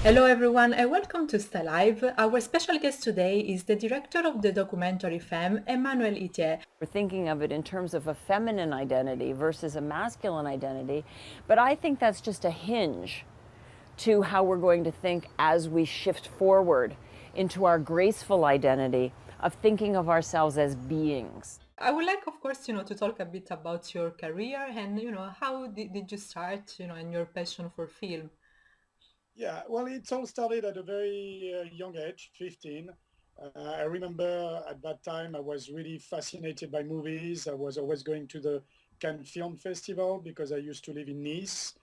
Hello everyone and welcome to Stay Live. Our special guest today is the director of the documentary Femme, Emmanuel Itier. We're thinking of it in terms of a feminine identity versus a masculine identity, but I think that's just a hinge to how we're going to think as we shift forward into our graceful identity of thinking of ourselves as beings. I would like, of course, to talk a bit about your career and, how did you start, and your passion for film? Yeah, well, it all started at a very young age, 15. I remember at that time I was really fascinated by movies. I was always going to the Cannes Film Festival because I used to live in Nice.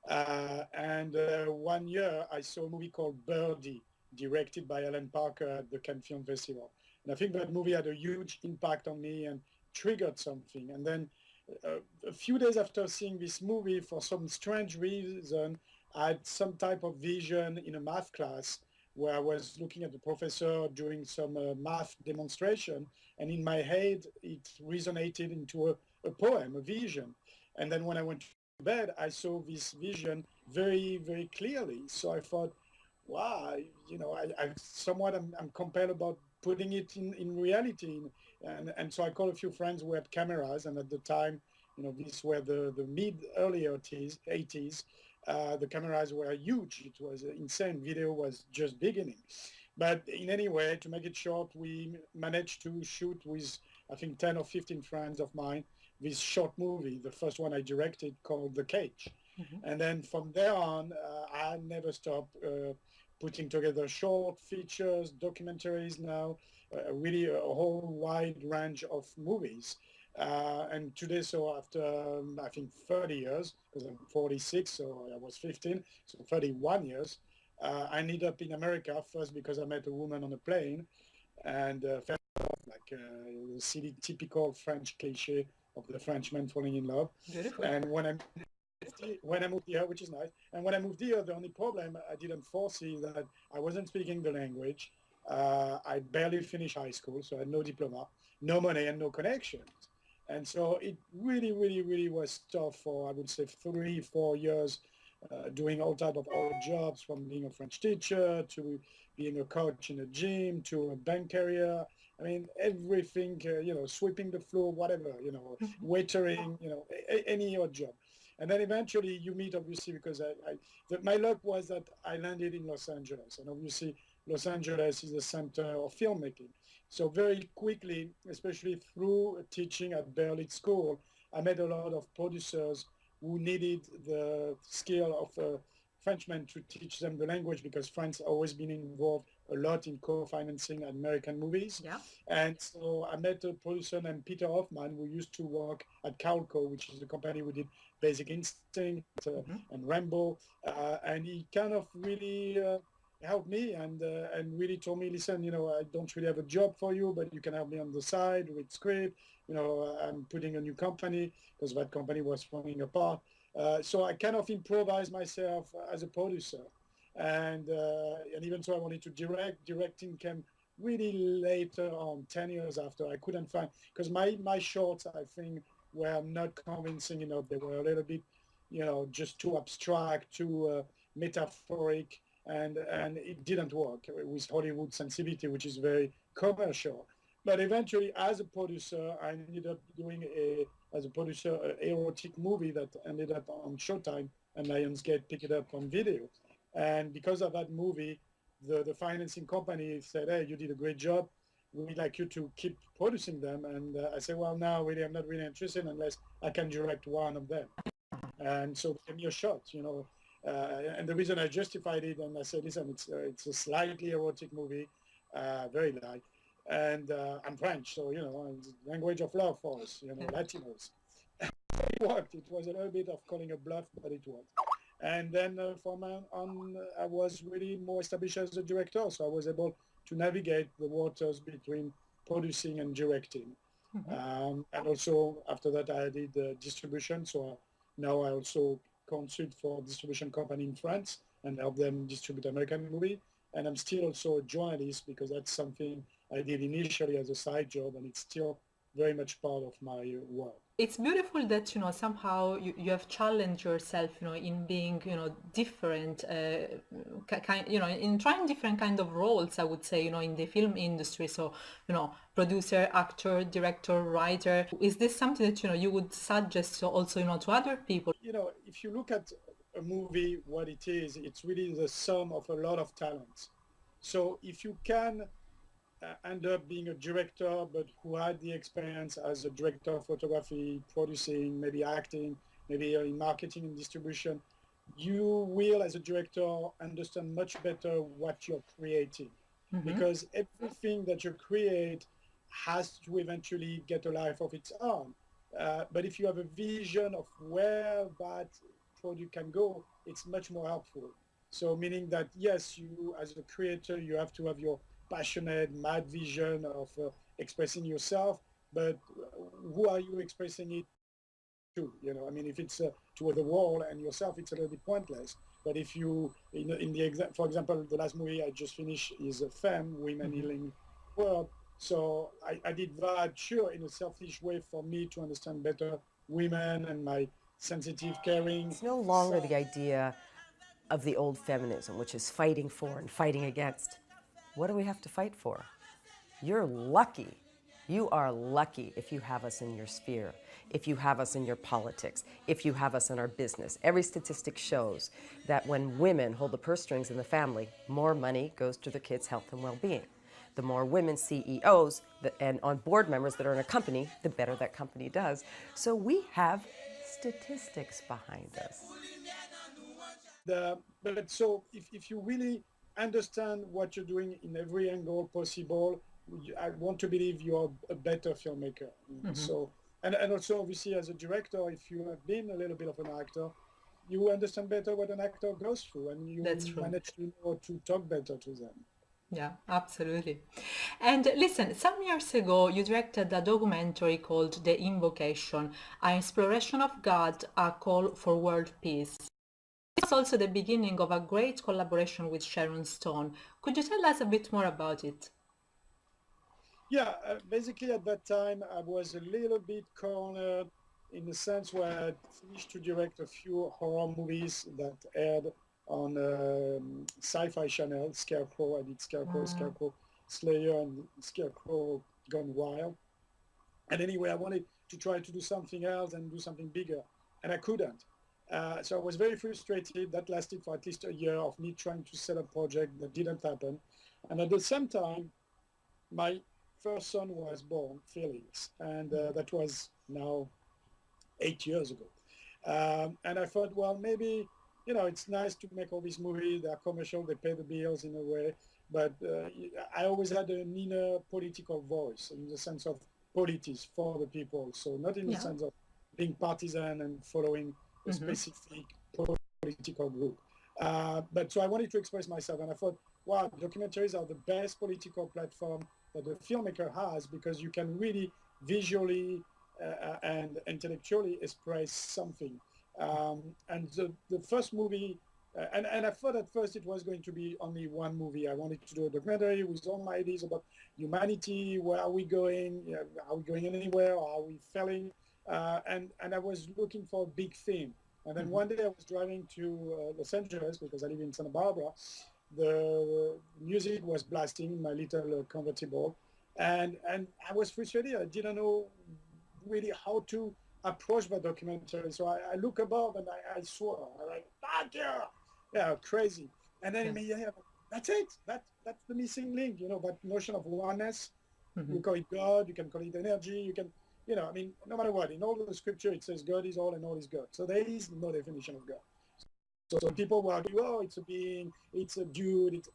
And one year I saw a movie called Birdie, directed by Alan Parker at the Cannes Film Festival. And I think that movie had a huge impact on me and triggered something. And then a few days after seeing this movie, for some strange reason, I had some type of vision in a math class where I was looking at the professor doing some math demonstration, and in my head it resonated into a poem, a vision. And then when I went to bed, I saw this vision very, very clearly. So I thought, wow, I'm compelled about putting it in reality. And so I called a few friends who had cameras, and at the time, these were the early 80s. The cameras were huge. It was insane. Video was just beginning. But in any way, to make it short, we managed to shoot with, I think, 10 or 15 friends of mine, this short movie, the first one I directed, called The Cage. And then from there on, I never stopped putting together short features, documentaries now, really a whole wide range of movies. And today, so after I think 30 years, because I'm 46, so I was 15, so 31 years, I ended up in America first because I met a woman on a plane, and fell in love, like the silly, typical French cliche of the Frenchman falling in love. Beautiful. And when I moved here, which is nice, and when I moved here, the only problem I didn't foresee that I wasn't speaking the language. I barely finished high school, so I had no diploma, no money, and no connections. And so it really, really, really was tough for, I would say, 3, 4 years, doing all type of odd jobs, from being a French teacher to being a coach in a gym to a bank carrier. I mean, everything, sweeping the floor, whatever, waitering, any odd job. And then eventually you meet, obviously, because my luck was that I landed in Los Angeles. And obviously, Los Angeles is the center of filmmaking. So very quickly, especially through teaching at Berlitz School, I met a lot of producers who needed the skill of a Frenchman to teach them the language, because France always been involved a lot in co-financing American movies. Yeah. And so I met a producer named Peter Hoffman, who used to work at Calco, which is the company who did Basic Instinct and Rambo. And he kind of really helped me and really told me, listen, I don't really have a job for you, but you can help me on the side with script. I'm putting a new company because that company was falling apart. So I kind of improvised myself as a producer. And even so I wanted to direct. Directing came really later on, 10 years after. I couldn't find, because my shorts, I think, were not convincing enough. They were a little bit, just too abstract, too metaphoric, and it didn't work with Hollywood sensibility, which is very commercial. But eventually, as a producer, I ended up doing as a producer, an erotic movie that ended up on Showtime, and Lionsgate picked it up on video. And because of that movie, the financing company said, hey, you did a great job. We'd like you to keep producing them. And I said, well, no, really, I'm not really interested unless I can direct one of them. And so give me a shot, and the reason I justified it, and I said, listen, it's a slightly erotic movie, very light. And I'm French, so, it's language of love for us, Latinos. It worked. It was a little bit of calling a bluff, but it worked. And then from on, I was really more established as a director, so I was able to navigate the waters between producing and directing. And also after that, I did distribution. So now I also consult for distribution company in France and help them distribute American movie. And I'm still also a journalist, because that's something I did initially as a side job, and it's still very much part of my work. It's beautiful that, somehow you have challenged yourself, in being, different, in trying different kind of roles, I would say, in the film industry. So, producer, actor, director, writer. Is this something that, you would suggest also, to other people? If you look at a movie, what it is, it's really the sum of a lot of talents. So if you can end up being a director, but who had the experience as a director of photography, producing, maybe acting, maybe in marketing and distribution, you will, as a director, understand much better what you're creating. Because everything that you create has to eventually get a life of its own. But if you have a vision of where that product can go, it's much more helpful. So meaning that, yes, you as a creator, you have to have your passionate, mad vision of expressing yourself, but who are you expressing it to? I mean, if it's toward the wall and yourself, it's a little bit pointless. But if you, for example, the last movie I just finished is Femme, Women Healing World. So I did that, sure, in a selfish way for me to understand better women and my sensitive, caring. It's no longer the idea of the old feminism, which is fighting for and fighting against. What do we have to fight for? You're lucky. You are lucky if you have us in your sphere, if you have us in your politics, if you have us in our business. Every statistic shows that when women hold the purse strings in the family, more money goes to the kids' health and well-being. The more women CEOs and on board members that are in a company, the better that company does. So we have statistics behind us. But so if you really understand what you're doing in every angle possible, I want to believe you're a better filmmaker. So, and also obviously as a director, if you have been a little bit of an actor, you understand better what an actor goes through, and you That's true. manage to know to talk better to them. Yeah, absolutely. And listen, some years ago, you directed a documentary called The Invocation, an exploration of God, a call for world peace. It's also the beginning of a great collaboration with Sharon Stone. Could you tell us a bit more about it? Yeah, basically at that time, I was a little bit cornered in the sense where I finished to direct a few horror movies that aired on Sci-Fi Channel, Scarecrow. I did Scarecrow, Scarecrow Slayer, and Scarecrow Gone Wild. And anyway, I wanted to try to do something else and do something bigger, and I couldn't. So I was very frustrated. That lasted for at least a year of me trying to set a project that didn't happen. And at the same time, my first son was born, Felix, and that was now 8 years ago. And I thought, well, maybe, it's nice to make all these movies. They're commercial, they pay the bills in a way. But I always had an inner political voice in the sense of politics for the people. So not in the sense of being partisan and following a specific political group. But so I wanted to express myself, and I thought, wow, documentaries are the best political platform that the filmmaker has, because you can really visually and intellectually express something. And the first movie, and I thought at first it was going to be only one movie. I wanted to do a documentary with all my ideas about humanity, where are we going, are we going anywhere, or are we failing? And I was looking for a big theme. And then one day I was driving to Los Angeles, because I live in Santa Barbara. The music was blasting in my little convertible, and I was frustrated. I didn't know really how to approach the documentary. So I look above and I swore, I'm like, fuck yeah, crazy. And then immediately, that's it. That's the missing link. That notion of oneness. You call it God. You can call it energy. You can, I mean, no matter what. In all the scripture, it says God is all and all is God. So there is no definition of God. So people will argue, oh, it's a being, it's a dude.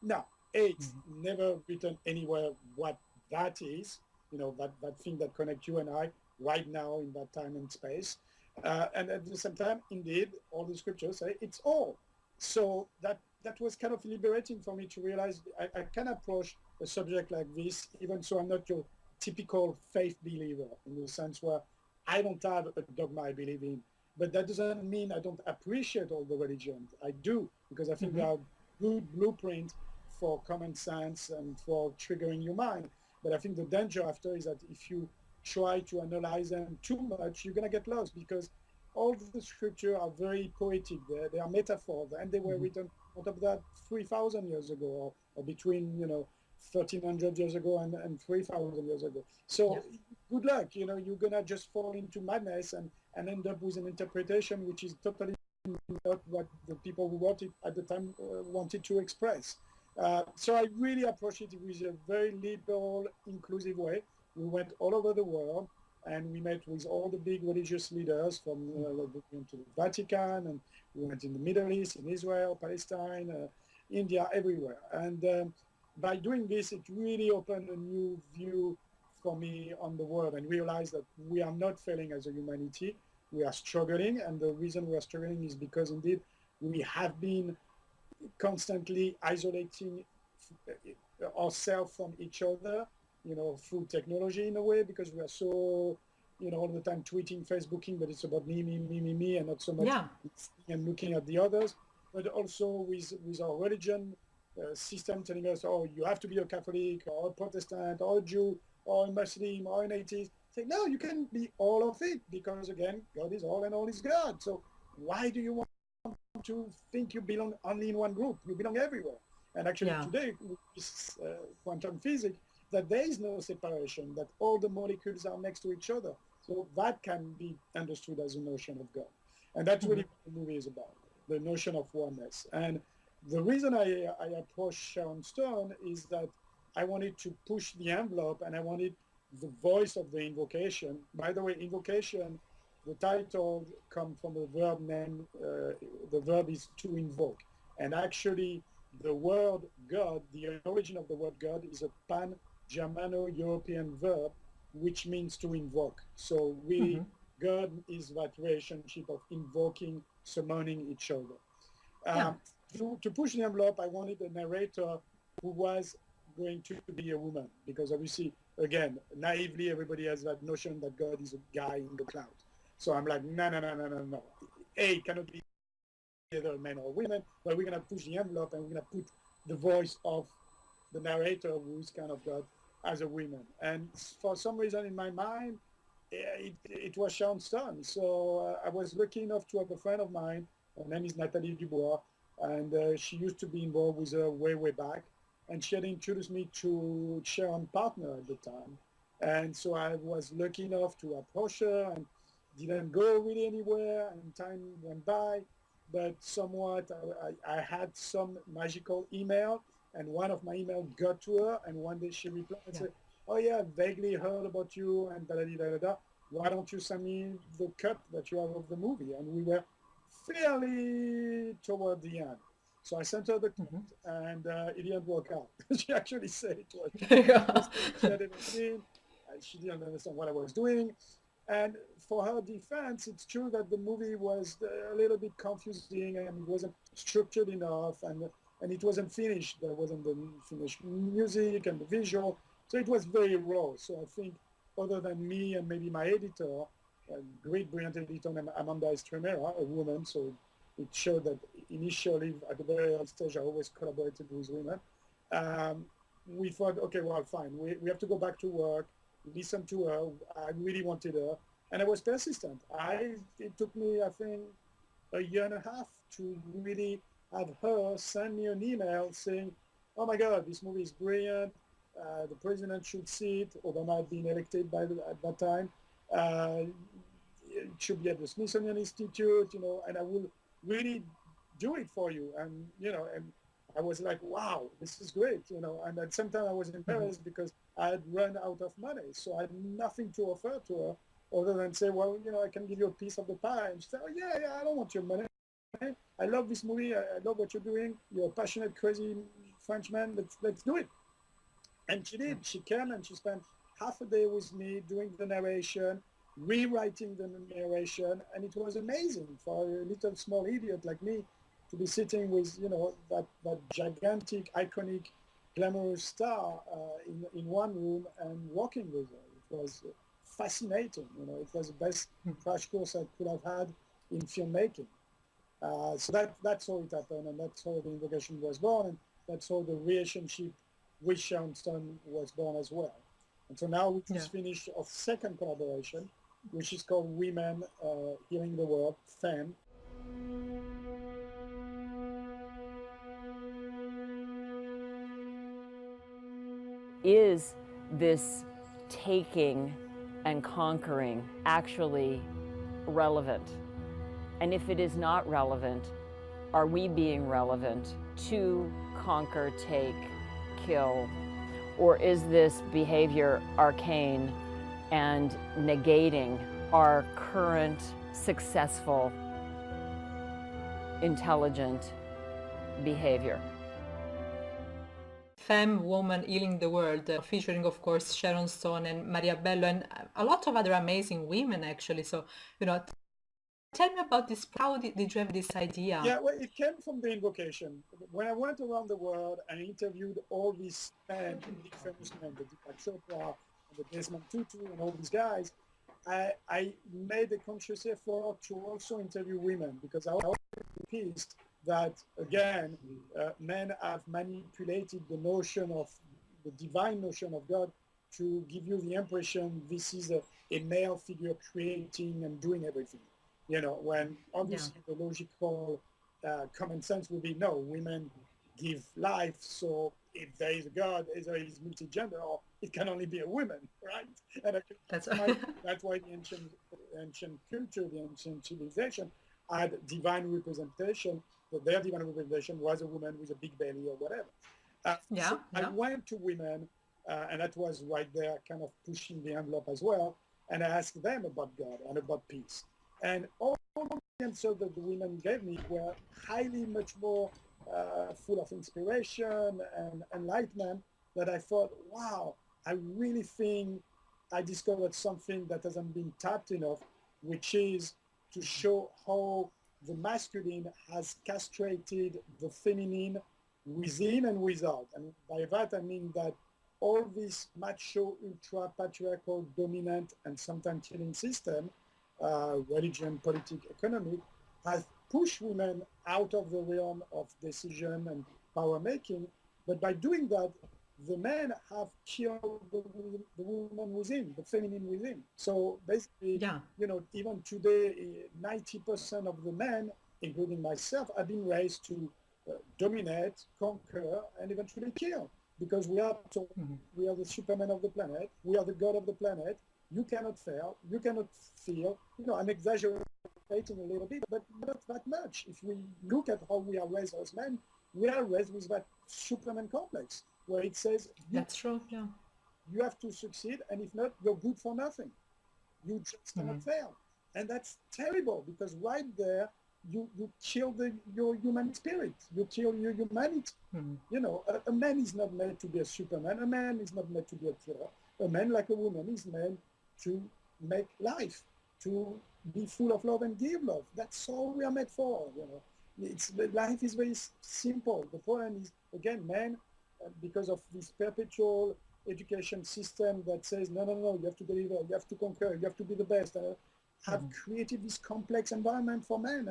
No, it's never written anywhere what that is, that thing that connects you and I right now in that time and space. And at the same time, indeed, all the scriptures say it's all. So that was kind of liberating for me to realize I can approach a subject like this, even so I'm not your typical faith believer, in the sense where I don't have a dogma I believe in. But that doesn't mean I don't appreciate all the religions. I do, because I think they are good blueprint for common sense and for triggering your mind. But I think the danger after is that if you try to analyze them too much, you're going to get lost, because all the scripture are very poetic. They are metaphors, and they were written on top of that 3,000 years ago, or between 1,300 years ago and 3,000 years ago. So Yeah. good luck. You're gonna just fall into madness and end up with an interpretation which is totally not what the people who wrote it at the time wanted to express. So I really approached it with a very liberal, inclusive way. We went all over the world, and we met with all the big religious leaders from we went to the Vatican, and we went in the Middle East, in Israel, Palestine, India, everywhere. And by doing this, it really opened a new view for me on the world, and realized that we are not failing as a humanity. We are struggling, and the reason we are struggling is because indeed we have been constantly isolating ourselves from each other, through technology in a way, because we are so, all the time tweeting, Facebooking, but it's about me, me, me, me, me, and not so much Yeah. and looking at the others. But also with our religion system telling us, oh, you have to be a Catholic or a Protestant or a Jew or a Muslim or an atheist. Say, no, you can be all of it, because again, God is all and all is God. So why do you want to think you belong only in one group? You belong everywhere. And actually Yeah. today, with this, quantum physics, that there is no separation, that all the molecules are next to each other. So that can be understood as a notion of God. And that's really what the movie is about, the notion of oneness. And the reason I approached Sharon Stone is that I wanted to push the envelope, and I wanted the voice of the invocation. By the way, invocation, the title comes from a verb named, the verb is to invoke. And actually, the word God, the origin of the word God, is a pan-Germano-European verb, which means to invoke. So really, God is that relationship of invoking, summoning each other. Yeah. To push the envelope, I wanted a narrator who was going to be a woman, because obviously, again, naively, everybody has that notion that God is a guy in the cloud. So I'm like, no, no, no, no, no, no. It cannot be either men or women, but we're going to push the envelope, and we're going to put the voice of the narrator, who's kind of God, as a woman. And for some reason in my mind, it was Sharon Stone. So I was lucky enough to have a friend of mine. Her name is Nathalie Dubois, and she used to be involved with her way, way back. And she had introduced me to Sharon Partner at the time. And so I was lucky enough to approach her, and didn't go really anywhere, and time went by. But somewhat, I had some magical email, and one of my emails got to her, and one day she replied and Yeah. said, oh yeah, vaguely heard about you, and da da da da da. Why don't you send me the cut that you have of the movie? And we were fairly toward the end. So I sent her the cut, and it didn't work out. She actually said it was the Yeah. best thing she had ever seen. She didn't understand what I was doing. And for her defense, it's true that the movie was a little bit confusing, and it wasn't structured enough, and it wasn't finished. There wasn't the finished music and the visual. So it was very raw. So I think other than me and maybe my editor, a great, brilliant editor named Amanda Estremera, a woman, so it showed that initially at the very early stage I always collaborated with women. We thought, okay, well, fine. We have to go back to work, listen to her. I really wanted her. And I was persistent. It took me, I think, a year and a half to really have her send me an email saying, oh my God, this movie is brilliant. The president should see it. Obama had been elected at that time. It should be at the Smithsonian Institute, and I will really do it for you. And I was like, wow, this is great, And at the same time, I was embarrassed because I had run out of money. So I had nothing to offer to her other than say, well, I can give you a piece of the pie. And she said, oh, yeah, I don't want your money. I love this movie. I love what you're doing. You're a passionate, crazy Frenchman. Let's do it. And she did. She came and she spent half a day with me doing the narration, rewriting the narration, and it was amazing for a little small idiot like me to be sitting with, that gigantic, iconic, glamorous star in one room and working with her. It was fascinating. It was the best crash course I could have had in filmmaking. So that's how it happened, and that's how the invocation was born, and that's how the relationship with Sharon Stone was born as well. And so now we Yeah. just finished our second collaboration, which is called Women Healing the World, Femme. Is this taking and conquering actually relevant? And if it is not relevant, are we being relevant to conquer, take, kill? Or is this behavior arcane and negating our current successful, intelligent behavior? Femme, Woman Healing the World, featuring, of course, Sharon Stone and Maria Bello and a lot of other amazing women, actually. So, tell me about this. How did you have this idea? Yeah, well, it came from the invocation. When I went around the world and interviewed all these men, big famous men, the Deepak Chopra, and the Desmond Tutu, and all these guys, I made a conscious effort to also interview women because I was pissed that, again, men have manipulated the notion of the divine notion of God to give you the impression this is a male figure creating and doing everything. When obviously the logical common sense would be no, women give life, so if there is a God, either it is multi-gender or it can only be a woman, right? And That's that's why the ancient culture, the ancient civilization had divine representation, that their divine representation was a woman with a big belly or whatever. So I went to women, and that was right there kind of pushing the envelope as well, and I asked them about God and about peace. And all the answers that the women gave me were highly much more full of inspiration and enlightenment that I thought, wow, I really think I discovered something that hasn't been tapped enough, which is to show how the masculine has castrated the feminine within and without. And by that, I mean that all this macho, ultra-patriarchal, dominant, and sometimes killing system, religion, politics, economic, has pushed women out of the realm of decision and power making. But by doing that, the men have killed the woman within, the feminine within. So basically, even today, 90% of the men, including myself, have been raised to dominate, conquer, and eventually kill. Because we are told we are the Superman of the planet, we are the God of the planet, you cannot fail, you cannot feel. I'm exaggerating a little bit, but not that much. If we look at how we are raised as men, we are raised with that Superman complex, where it says, that's true, yeah. You have to succeed, and if not, you're good for nothing. You just cannot fail. And that's terrible, because right there, you kill your human spirit. You kill your humanity. A man is not meant to be a Superman. A man is not meant to be a killer. A man, like a woman, is meant to make life, to be full of love and give love. That's all we are made for. Life is very simple. The problem is, again, men, because of this perpetual education system that says, no, you have to deliver, you have to conquer, you have to be the best, have created this complex environment for men,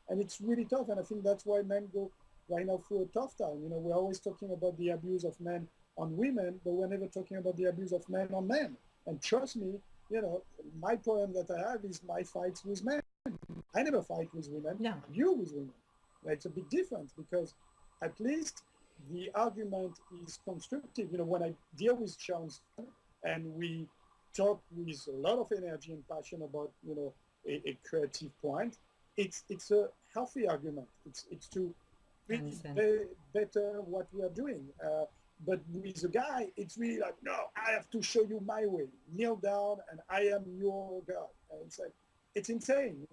and it's really tough. And I think that's why men go right now through a tough time. We're always talking about the abuse of men on women, but we're never talking about the abuse of men on men. And trust me, my problem that I have is my fights with men. I never fight with women. You with women. It's a big difference, because at least the argument is constructive. When I deal with Sharon Stone and we talk with a lot of energy and passion about a creative point, it's a healthy argument. It's to really better what we are doing. But with a guy, it's really like, no, I have to show you my way. Kneel down, and I am your God. And it's like, it's insane.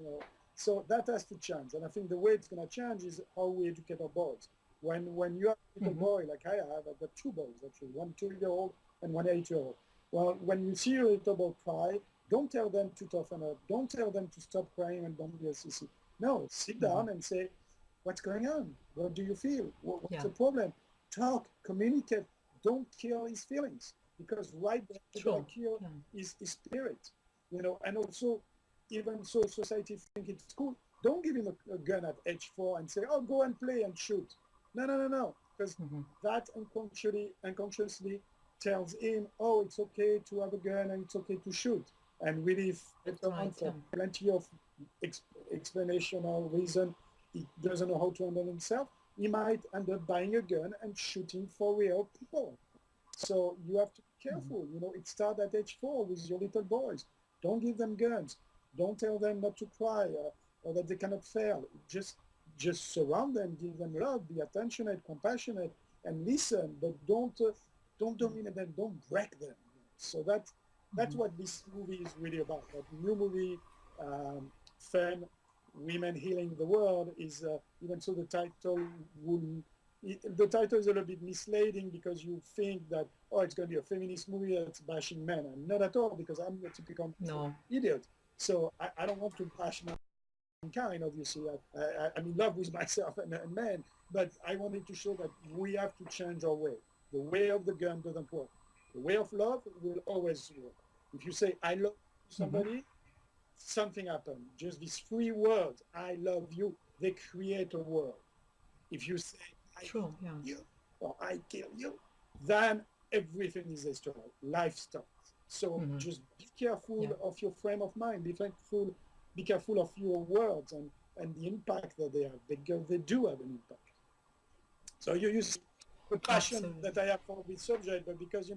So that has to change. And I think the way it's going to change is how we educate our boys. When you have a little boy like I have, I've got two boys actually, one 2-year-old and one 8-year-old. Well, when you see a little boy cry, don't tell them to toughen up. Don't tell them to stop crying and don't be a sissy. No, sit down and say, what's going on? What do you feel? What's the problem? Talk, communicate. Don't kill his feelings, because right there you're going to kill his spirit. And also, even so society think it's cool, don't give him a gun at age 4 and say, oh, go and play and shoot. No, because that unconsciously tells him, oh, it's okay to have a gun and it's okay to shoot. And really later on, Right. for Yeah. plenty of explanation or reason, he doesn't know how to handle himself, he might end up buying a gun and shooting for real people. So you have to be careful. You know, it starts at age 4 with your little boys. Don't give them guns. Don't tell them not to cry or that they cannot fail. Just surround them, give them love, be attentionate, compassionate, and listen. But don't dominate them. Don't break them. So that's what this movie is really about. That new movie, Femme, Women Healing the World, is even so the title will the title is a little bit misleading because you think that, oh, it's going to be a feminist movie that's bashing men, and not at all, because I'm a typical No. idiot. So I don't want to bash mankind, obviously. I'm in love with myself and men, but I wanted to show that we have to change our way. The way of the gun doesn't work. The way of love will always work. If you say, I love somebody, something happens. Just these 3 words, I love you, they create a world. If you say, I True. Yeah. kill you or I kill you, then everything is destroyed. Life stops. So just be careful of your frame of mind. Be careful of your words and the impact that they have, because they do have an impact. So you see the passion Absolutely. that I have for this subject, but because,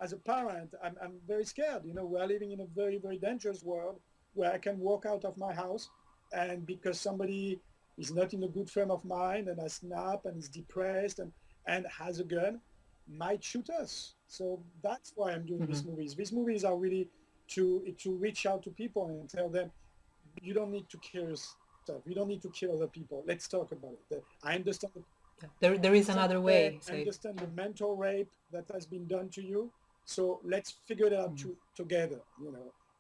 as a parent, I'm very scared. We're living in a very, very dangerous world where I can walk out of my house, and because somebody is not in a good frame of mind and has snap and is depressed and has a gun, might shoot us. So that's why I'm doing these movies. These movies are really to reach out to people and tell them, you don't need to kill yourself. You don't need to kill other people. Let's talk about it. I understand There is another way. I understand the mental rape that has been done to you. So let's figure it out together,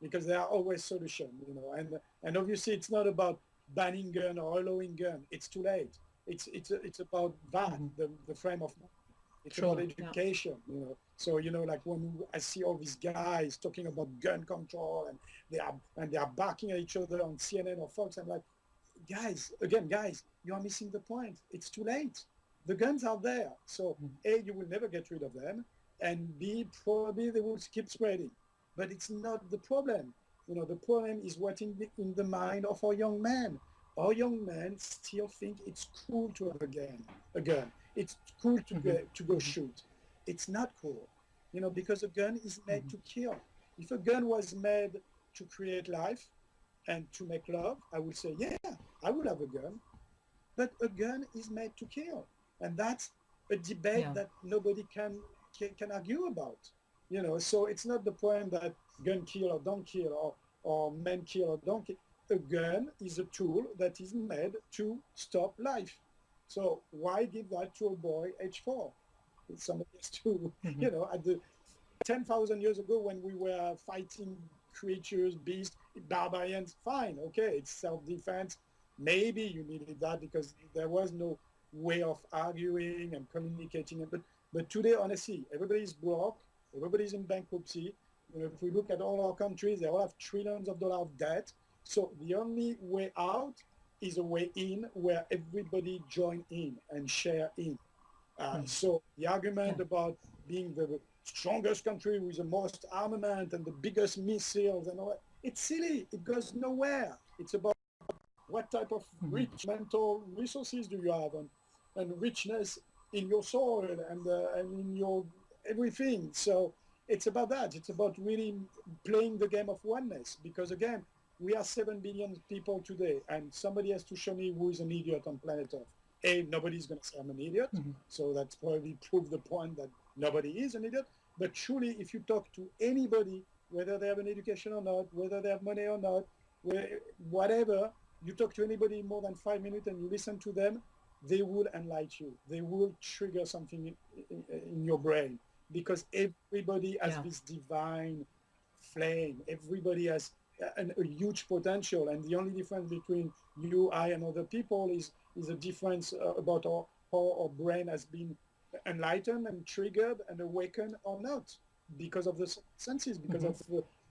because there are always solutions, and obviously it's not about banning gun or allowing gun. It's too late. It's about that, the frame of mind. It's True. about education, So, like when I see all these guys talking about gun control and they are barking at each other on CNN or Fox, I'm like, guys, you are missing the point. It's too late. The guns are there. So A, you will never get rid of them, and B, probably they will keep spreading. But it's not the problem. The problem is what in the mind of our young men. Our young men still think it's cool to have a gun. It's cool to go shoot. It's not cool, because a gun is made to kill. If a gun was made to create life and to make love, I would say, yeah, I will have a gun. But a gun is made to kill. And that's a debate that nobody can argue about. So it's not the point that gun kill or don't kill, or men kill or don't kill. A gun is a tool that is made to stop life. So why give that to a boy age 4? Somebody has to, at the 10,000 years ago when we were fighting creatures, beasts, barbarians, fine, okay, it's self-defense. Maybe you needed that because there was no way of arguing and communicating. But today, honestly, everybody's broke, everybody's in bankruptcy. If we look at all our countries, they all have trillions of dollars of debt. So the only way out is a way in where everybody join in and share in. So the argument about being the strongest country with the most armament and the biggest missiles and all that, it's silly. It goes nowhere. It's about what type of rich mental resources do you have, and richness in your soul and in your everything. So it's about that. It's about really playing the game of oneness, because again, we are 7 billion people today, and somebody has to show me who is an idiot on planet Earth. A, nobody's going to say I'm an idiot, so that's probably proved the point that nobody is an idiot. But truly, if you talk to anybody, whether they have an education or not, whether they have money or not, whatever, you talk to anybody more than 5 minutes and you listen to them, they will enlighten you. They will trigger something in your brain, because everybody has this divine flame. Everybody has a huge potential, and the only difference between you, I, and other people is a difference about how our brain has been enlightened and triggered and awakened or not, because of the senses, because of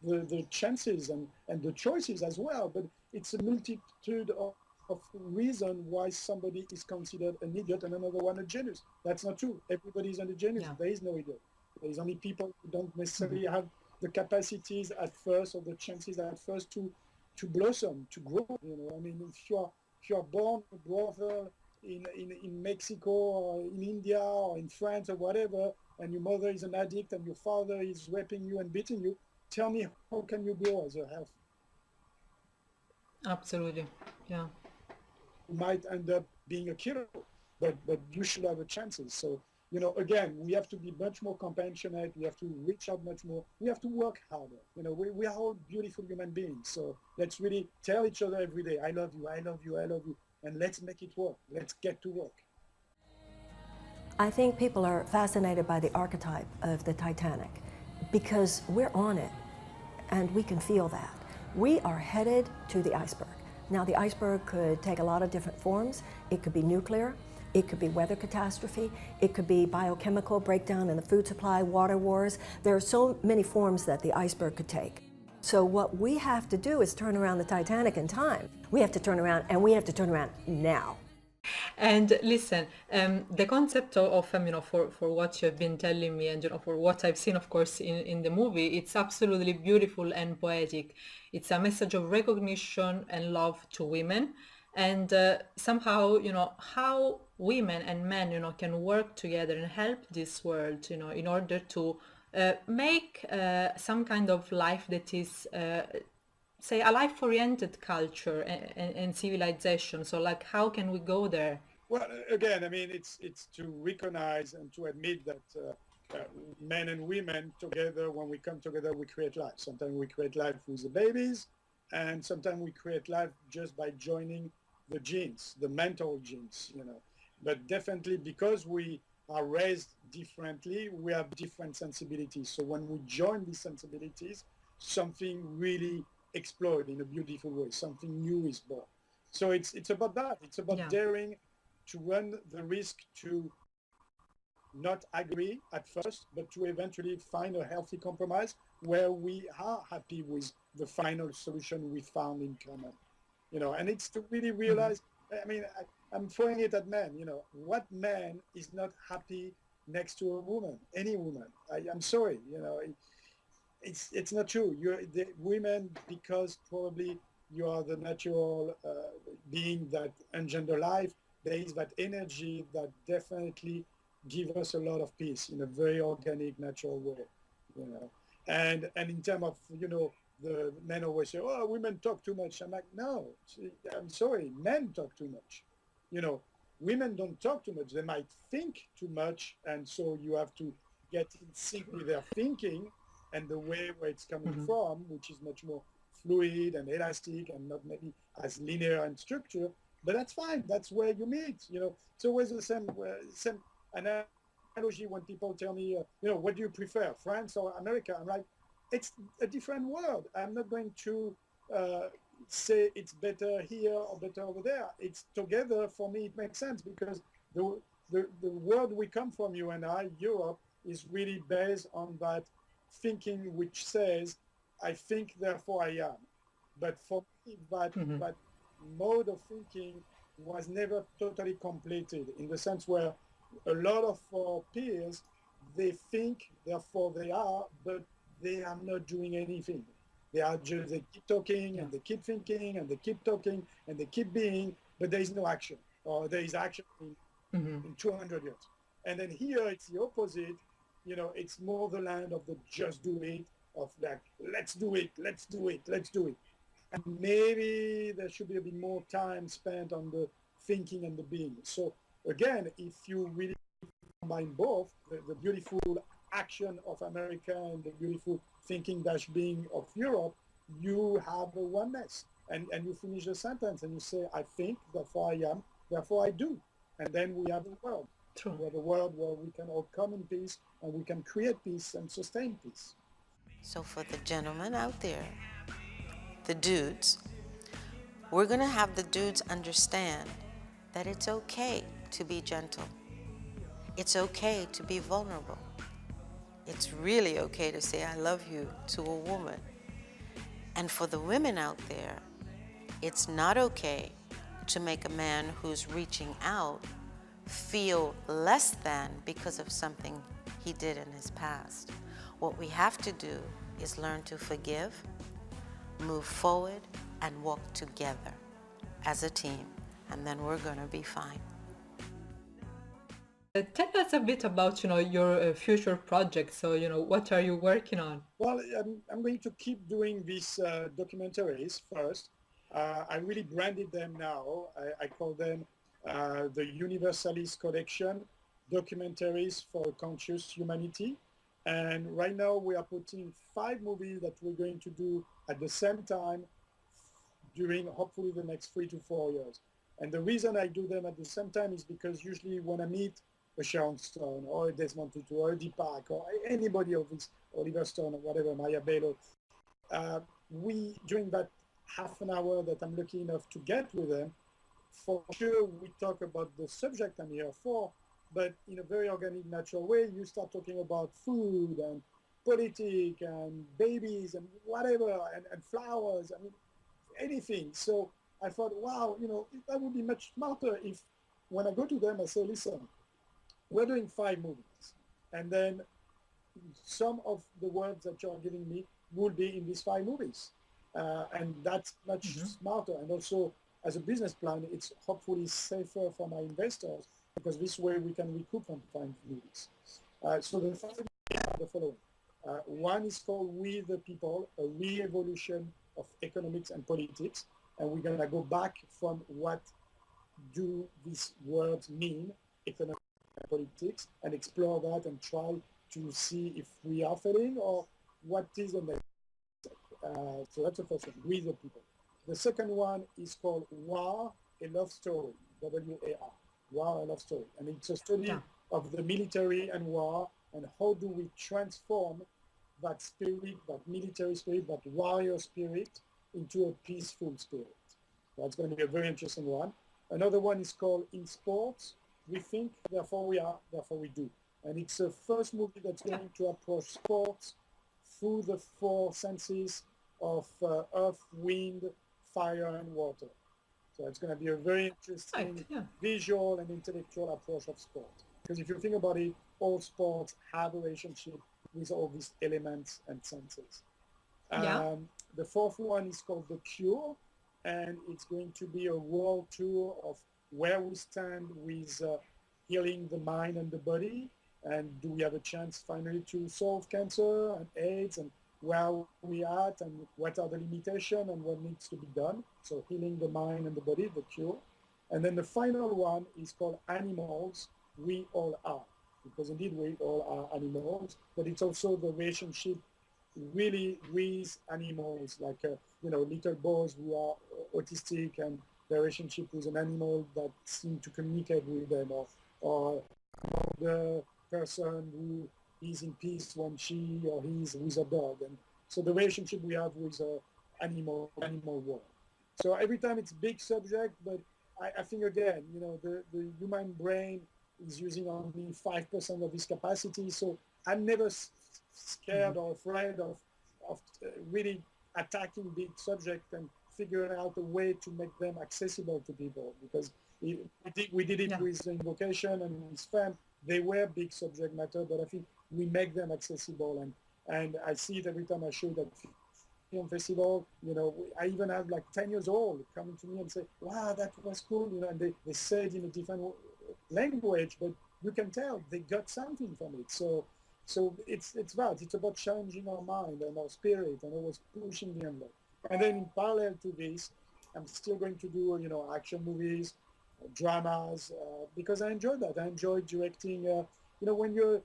the chances and the choices as well. But it's a multitude of reasons why somebody is considered an idiot and another one a genius. That's not true. Everybody is a genius. There is no idiot. There's only people who don't necessarily have the capacities at first or the chances at first to blossom, to grow. You know, I mean, if you are born a brother in Mexico or in India or in France or whatever, and your mother is an addict and your father is raping you and beating you, tell me, how can you grow as a health? Absolutely. Yeah. You might end up being a killer, but you should have a chances. So, you know, again, we have to be much more compassionate. We have to reach out much more. We have to work harder. You know, we are all beautiful human beings. So let's really tell each other every day, I love you, I love you, I love you. And let's make it work. Let's get to work. I think people are fascinated by the archetype of the Titanic because we're on it and we can feel that. We are headed to the iceberg. Now, the iceberg could take a lot of different forms. It could be nuclear, it could be weather catastrophe, it could be biochemical breakdown in the food supply, water wars. There are so many forms that the iceberg could take. So what we have to do is turn around the Titanic in time. We have to turn around, and we have to turn around now. And listen, the concept of you know, for what you have been telling me, and you know, for what I've seen, of course, in the movie, it's absolutely beautiful and poetic. It's a message of recognition and love to women, and somehow, you know, how women and men, you know, can work together and help this world, you know, in order to make some kind of life that is say a life-oriented culture and civilization. So like, how can we go there? Well, again, I mean, it's to recognize and to admit that men and women together, when we come together, we create life. Sometimes we create life with the babies, and sometimes we create life just by joining the genes, the mental genes, you know. But definitely, because we are raised differently, we have different sensibilities. So when we join these sensibilities, something really explodes in a beautiful way. Something new is born. So it's about that. It's about daring to run the risk to not agree at first, but to eventually find a healthy compromise where we are happy with the final solution we found in common. You know, and it's to really realize, I mean, I'm throwing it at men, you know, what man is not happy next to a woman, any woman? I'm sorry, you know, it's not true. You're the women, because probably you are the natural being that engender life. There is that energy that definitely give us a lot of peace in a very organic, natural way, you know. And in terms of, you know, the men always say, oh, women talk too much. I'm like, no, I'm sorry, men talk too much. You know, women don't talk too much. They might think too much, and so you have to get in sync with their thinking and the way where it's coming from, which is much more fluid and elastic and not maybe as linear and structured. But that's fine. That's where you meet. You know, it's always the same analogy when people tell me, you know, what do you prefer, France or America? I'm like, it's a different world. I'm not going to say it's better here or better over there. It's together. For me, it makes sense because the world we come from, you and I, Europe, is really based on that thinking which says, I think, therefore I am. But for me, that mode of thinking was never totally completed, in the sense where a lot of our peers, they think, therefore they are, but they are not doing anything. They are just, they keep talking and they keep thinking and they keep talking and they keep being, but there is no action, or there is action in 200 years. And then here it's the opposite. You know, it's more the land of the just do it, of like, let's do it, let's do it, let's do it. And maybe there should be a bit more time spent on the thinking and the being. So again, if you really combine both, the beautiful action of America and the beautiful thinking dash being of Europe, you have a oneness. And you finish the sentence and you say, I think, therefore I am, therefore I do. And then we have a world. True. We have a world where we can all come in peace and we can create peace and sustain peace. So for the gentlemen out there, the dudes, we're going to have the dudes understand that it's okay to be gentle. It's okay to be vulnerable. It's really okay to say I love you to a woman. And for the women out there, it's not okay to make a man who's reaching out feel less than because of something he did in his past. What we have to do is learn to forgive, move forward, and walk together as a team, and then we're going to be fine. Tell us a bit about, your future projects. So, what are you working on? Well, I'm going to keep doing these documentaries first. I really branded them now. I call them the Universalist Collection, Documentaries for a Conscious Humanity. And right now we are putting 5 movies that we're going to do at the same time during hopefully the next 3 to 4 years. And the reason I do them at the same time is because usually when I meet a Sharon Stone or a Desmond Tutu or a Deepak or anybody of this, Oliver Stone or whatever, Maya Bello, we, during that half an hour that I'm lucky enough to get with them, for sure we talk about the subject I'm here for, but in a very organic, natural way. You start talking about food and politics and babies and whatever, and flowers, I mean, anything. So I thought, wow, that would be much smarter if when I go to them, I say, listen, we're doing 5 movies. And then some of the words that you're giving me will be in these 5 movies. And that's much smarter. And also, as a business plan, it's hopefully safer for my investors because this way we can recoup on 5 movies. So the 5 movies are the following. One is called We the People, a re-evolution of economics and politics. And we're going to go back from what do these words mean, economics and politics, and explore that and try to see if we are failing or what is the next step. So that's the first one, We the People. The second one is called War, a Love Story, W-A-R, War, a Love Story. And it's a story of the military and war and how do we transform that spirit, that military spirit, that warrior spirit into a peaceful spirit. That's going to be a very interesting one. Another one is called In Sports, We Think, Therefore We Are, Therefore We Do. And it's the first movie that's going to approach sports through the 4 senses of earth, wind, fire, and water. So it's going to be a very interesting visual and intellectual approach of sport. Because if you think about it, all sports have a relationship with all these elements and senses. The fourth one is called The Cure, and it's going to be a world tour of where we stand with healing the mind and the body, and do we have a chance finally to solve cancer and AIDS, and where we at, and what are the limitations and what needs to be done. So healing the mind and the body, The Cure. And then the final one is called Animals, We All Are, because indeed we all are animals, but it's also the relationship really with animals, like little boys who are autistic and their relationship with an animal that seem to communicate with them, or the person who is in peace when she or he is with a dog. And so the relationship we have with animal world. So every time it's big subject, but I think again, the human brain is using only 5% of its capacity. So I'm never scared or afraid of really attacking big subject and figuring out a way to make them accessible to people, because we did it with Invocation and with Femme. They were big subject matter, but I think we make them accessible, and I see it every time I show that film festival. I even have like 10 years old coming to me and say, wow, that was cool, and they say it in a different language, but you can tell they got something from it. So it's that. It's about challenging our mind and our spirit and always pushing the envelope. And then in parallel to this, I'm still going to do, action movies, dramas, because I enjoy that. I enjoy directing. When you're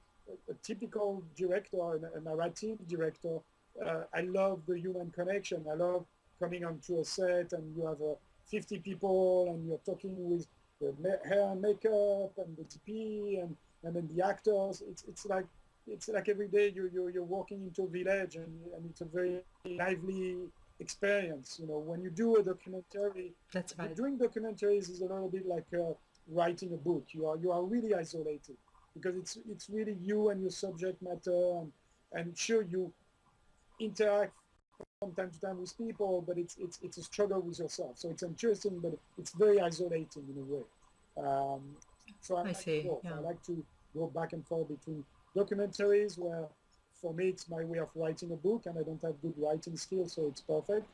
a typical director, a narrative director, I love the human connection. I love coming onto a set and you have 50 people and you're talking with the hair and makeup and the TP and then the actors. It's like every day you're walking into a village, and it's a very lively experience. When you do a documentary, that's right. Doing documentaries is a little bit like writing a book. You are really isolated because it's really you and your subject matter, and sure you interact from time to time with people, but it's a struggle with yourself. So it's interesting, but it's very isolating in a way. So I like to go back and forth between documentaries where, for me, it's my way of writing a book, and I don't have good writing skills, so it's perfect.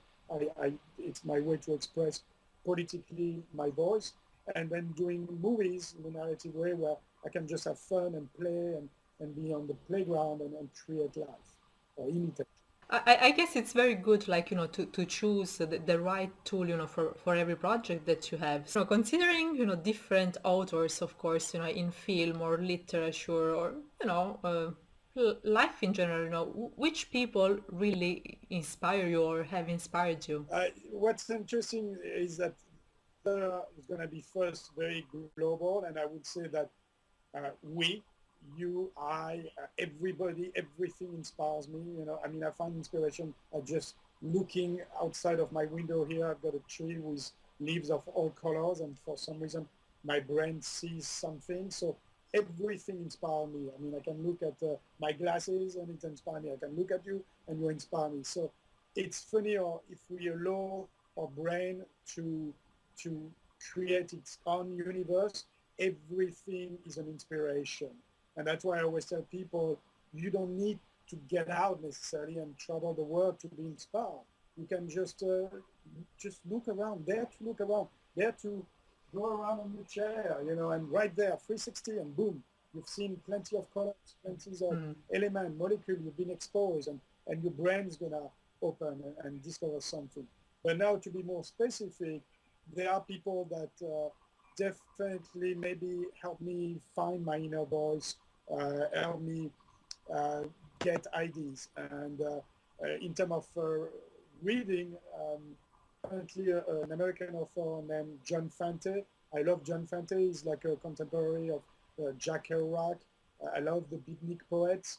It's my way to express politically my voice. And then doing movies in a narrative way where I can just have fun and play and be on the playground and create life or imitate. I guess it's very good, like, to choose the right tool, for every project that you have. So considering, different authors, of course, in film or literature or, life in general, which people really inspire you or have inspired you? What's interesting is that is going to be first very global, and I would say that we, you, I, everybody, everything inspires me. I mean, I find inspiration just looking outside of my window here. I've got a tree with leaves of all colors, and for some reason, my brain sees something. So everything inspires me. I mean, I can look at my glasses and it inspires me. I can look at you and you inspire me. So it's funny, or if we allow our brain to create its own universe, everything is an inspiration. And that's why I always tell people, you don't need to get out necessarily and travel the world to be inspired. You can just look around, dare to look around, dare to go around on your chair, and right there, 360, and boom, you've seen plenty of colors, plenty of element, molecule, you've been exposed, and your brain is going to open and discover something. But now, to be more specific, there are people that definitely maybe help me find my inner voice, help me get ideas. And in terms of reading, currently an American author named John Fante. I love John Fante. He's like a contemporary of Jack Kerouac. I love the beatnik poets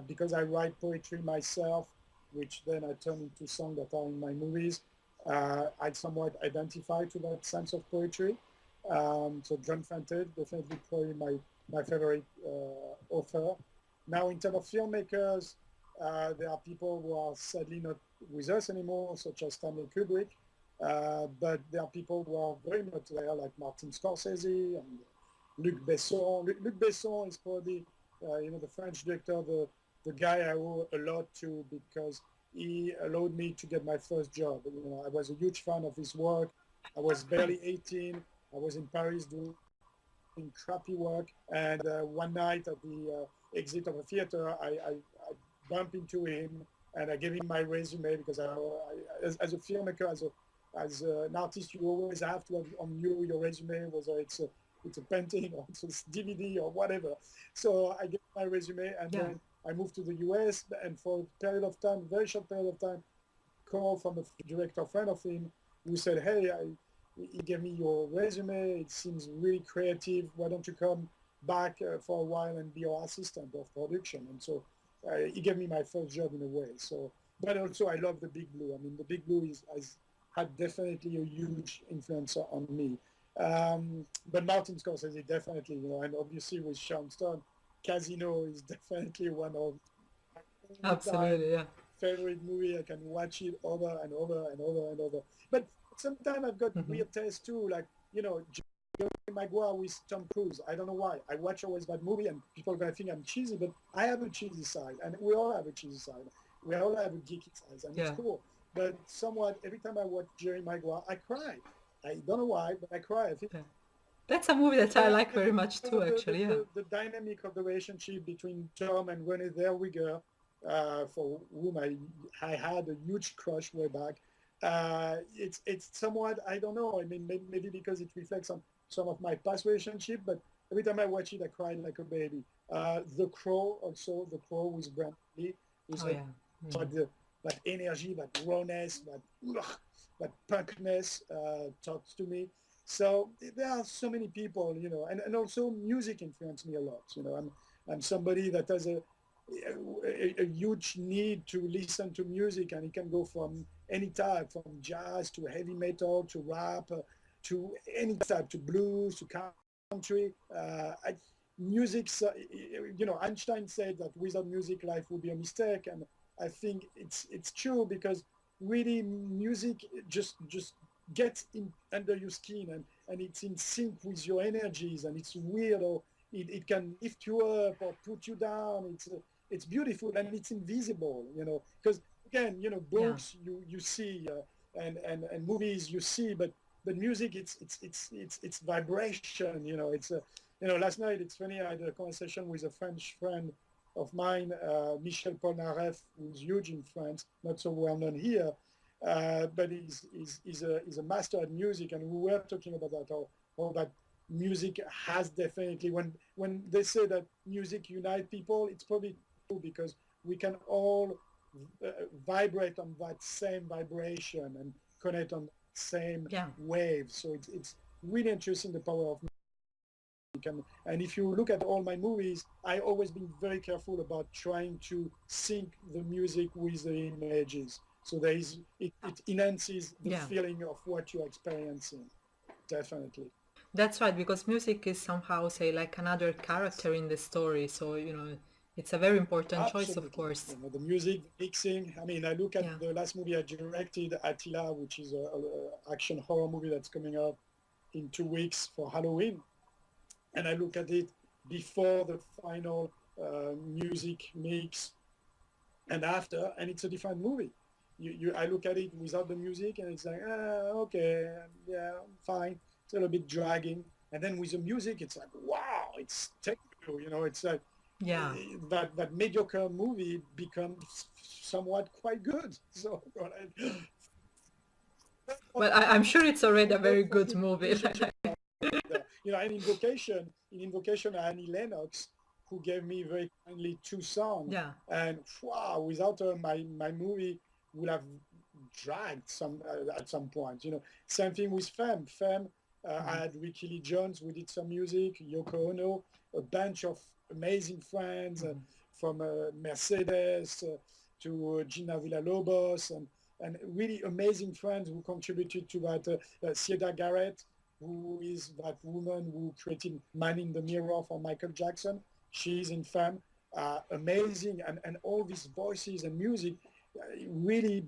because I write poetry myself, which then I turn into songs that are in my movies. I somewhat identify to that sense of poetry. So John Fante, definitely probably my favorite author. Now, in terms of filmmakers, there are people who are sadly not with us anymore, such as Stanley Kubrick. But there are people who are very much there, like Martin Scorsese and Luc Besson. Luc Besson is probably, the French director, the guy I owe a lot to because he allowed me to get my first job. I was a huge fan of his work. I was barely 18. I was in Paris doing crappy work. And one night at the exit of a theater, I bumped into him and I gave him my resume because as a filmmaker, as an artist, you always have to have on you your resume, whether it's a painting or it's a DVD or whatever. So I gave my resume and then I moved to the US, and for a period of time, very short period of time, call from a director friend of him who said, hey, he gave me your resume. It seems really creative. Why don't you come back for a while and be our assistant of production? And so he gave me my first job in a way. So, but also I love the Big Blue. I mean, the Big Blue has had definitely a huge influence on me. But Martin Scorsese definitely, and obviously with Sharon Stone, Casino is definitely one of Absolutely, yeah. favorite movie. I can watch it over and over and over and over. But sometimes I've got weird taste too, like, Jerry Maguire with Tom Cruise. I don't know why. I watch always that movie and people are going to think I'm cheesy, but I have a cheesy side, and we all have a cheesy side. We all have a geeky side, and it's cool. But somewhat, every time I watch Jerry Maguire, I cry. I don't know why, but I cry. I think that's a movie that I like very much too, actually. The dynamic of the relationship between Tom and Renée Zellweger, for whom I had a huge crush way back. It's somewhat, I don't know. I mean, maybe because it reflects on some of my past relationship, but every time I watch it, I cry like a baby. The Crow also, The Crow with Brandon Lee, with that energy, that rawness, that punkness talks to me. So there are so many people, and also music influenced me a lot. I'm somebody that has a huge need to listen to music, and it can go from any type, from jazz to heavy metal to rap to any type, to blues to country. Music, Einstein said that without music, life would be a mistake, and I think it's true, because really music just gets in under your skin, and it's in sync with your energies, and it's weird, or it can lift you up or put you down. It's beautiful and it's invisible, because again, Yeah. books you see, and movies you see, but music, it's vibration. It's last night, it's funny, I had a conversation with a French friend of mine, Michel Polnareff, who's huge in France, not so well known here, but he's a master at music, and we were talking about that, how that music has definitely, when they say that music unite people, it's probably true, because we can all uh, vibrate on that same vibration and connect on the same Yeah. wave. So it's really interesting, the power of music. And if you look at all my movies, I always been very careful about trying to sync the music with the images. So it enhances the Yeah. feeling of what you're experiencing. Definitely. That's right, because music is somehow, say, like another character in the story. So, it's a very important choice, of Absolutely. course. The music, the mixing. I mean, I look at Yeah. the last movie I directed, Attila, which is a action horror movie that's coming out in 2 weeks for Halloween. And I look at it before the final music mix and after, and it's a different movie. I look at it without the music, and it's like, okay, yeah, fine. It's a little bit dragging. And then with the music, it's like, wow, it's technical. It's like Yeah. that mediocre movie becomes somewhat quite good. So, right. Well, I'm sure it's already a very good movie. Appreciation. And in Invocation, Annie Lennox, who gave me very kindly 2 songs, Yeah. and wow, without her, my movie would have dragged at some point. Same thing with Femme. Femme, I had Ricky Lee Jones, who did some music, Yoko Ono, a bunch of amazing friends, from Mercedes to Gina Villalobos, and really amazing friends who contributed to that. Sieda Garrett, who is that woman who created Man in the Mirror for Michael Jackson. She's in Femme. Amazing. And all these voices and music really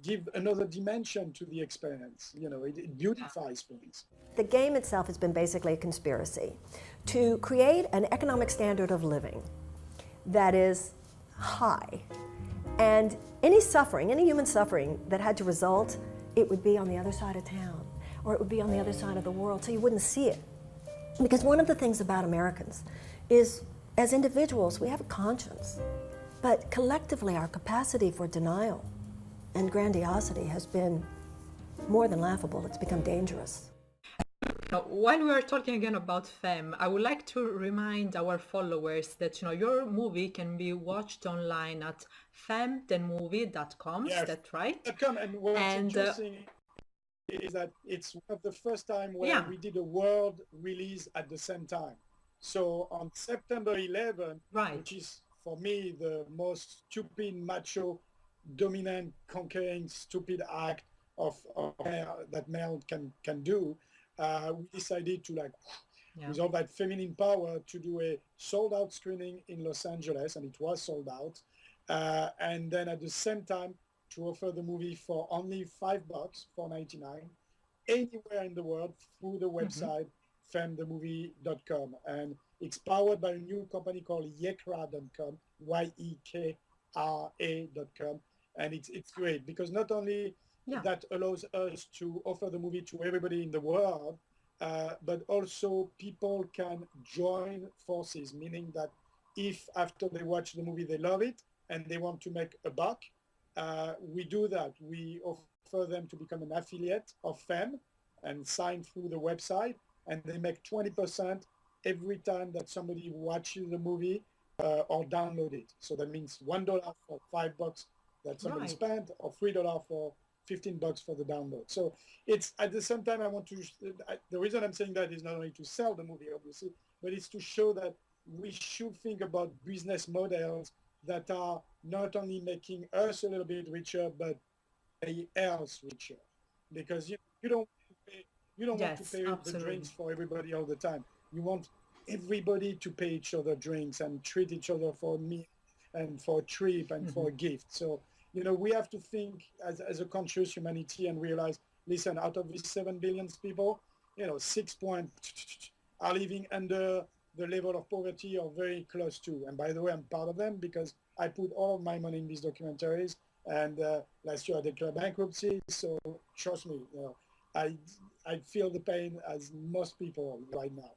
give another dimension to the experience. It beautifies things. The game itself has been basically a conspiracy to create an economic standard of living that is high. And any suffering, any human suffering that had to result, it would be on the other side of town, or it would be on the other side of the world, so you wouldn't see it. Because one of the things about Americans is, as individuals, we have a conscience, but collectively our capacity for denial and grandiosity has been more than laughable. It's become dangerous. Now, while we are talking again about Femme, I would like to remind our followers that your movie can be watched online at femthemovie.com. Is Yeah, that right? and what's And interesting is that it's one of the first time where yeah, we did a world release at the same time. So on September 11th, right. which is for me the most stupid, macho, dominant, conquering, stupid act that male can do, we decided to, like, Yeah. with all that feminine power, to do a sold-out screening in Los Angeles, and it was sold out. And then at the same time, to offer the movie for only $5, $4.99, anywhere in the world through the website femthemovie.com. And it's powered by a new company called yekra.com, YEKRA.com. And it's great, because not only that allows us to offer the movie to everybody in the world, but also people can join forces, meaning that if after they watch the movie they love it and they want to make a buck, we do that. We offer them to become an affiliate of Femme and sign through the website, and they make 20% every time that somebody watches the movie or download it. So that means $1 for $5 that somebody spent, or $3 for $15 for the download. So it's, at the same time, the reason I'm saying that is not only to sell the movie, obviously, but it's to show that we should think about business models that are not only making us a little bit richer, but everybody else richer. Because you don't want to pay the drinks for everybody all the time. You want everybody to pay each other drinks and treat each other for a meal and for a trip and for a gift. So, we have to think as a conscious humanity and realize, listen, out of these 7 billion people, 6 are living under the level of poverty are very close to. And by the way, I'm part of them because I put all of my money in these documentaries. And last year I declared bankruptcy. So trust me, I feel the pain as most people right now.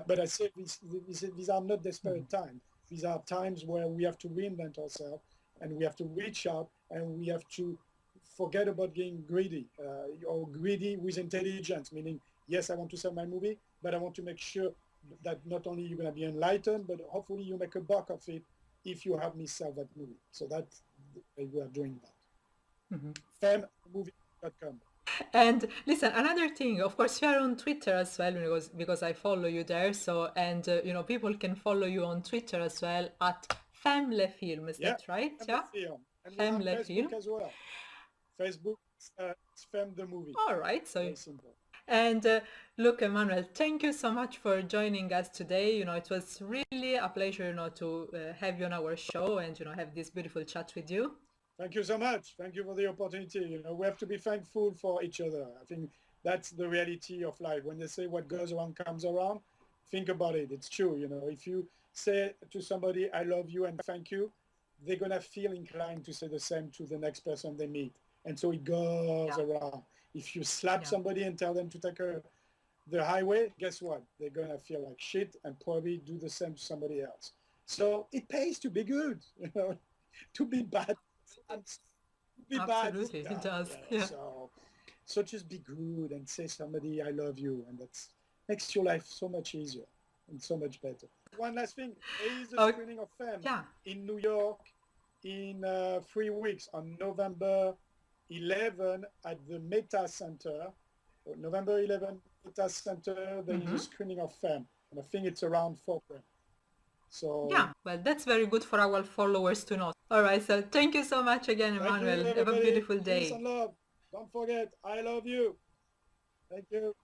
But I say these are not desperate times. These are times where we have to reinvent ourselves and we have to reach out and we have to forget about getting greedy or greedy with intelligence, meaning, yes, I want to sell my movie, but I want to make sure that not only you're going to be enlightened, but hopefully you make a buck of it if you help me sell that movie. So that's we are doing that. Femmovie.com. And listen, another thing, of course, you are on Twitter as well because I follow you there. So, and people can follow you on Twitter as well at Femme le Film. Is that right? Femme le Film. And we're Femme on le Facebook Film as well. Facebook, it's Femme the Movie. All right. So, very simple. and look, Emmanuel, thank you so much for joining us today. It was really a pleasure, to have you on our show and, have this beautiful chat with you. Thank you so much. Thank you for the opportunity. We have to be thankful for each other. I think that's the reality of life. When they say what goes around comes around, think about it. It's true. If you say to somebody, I love you and thank you, they're going to feel inclined to say the same to the next person they meet. And so it goes around. If you slap somebody and tell them to take the highway, guess what? They're going to feel like shit and probably do the same to somebody else. So it pays to be good, to be bad. Absolutely, it does. Yeah. So just be good and say somebody, I love you. And that makes your life so much easier and so much better. One last thing, there is a screening of Femme in New York in 3 weeks on November 11 at the Meta Center. November 11, Meta Center, there is a screening of Femme. And I think it's around 4 p.m. So yeah, well, that's very good for our followers to know. All right, so thank you so much again, Emmanuel. Have a beautiful day. Peace and love. Don't forget, I love you. Thank you.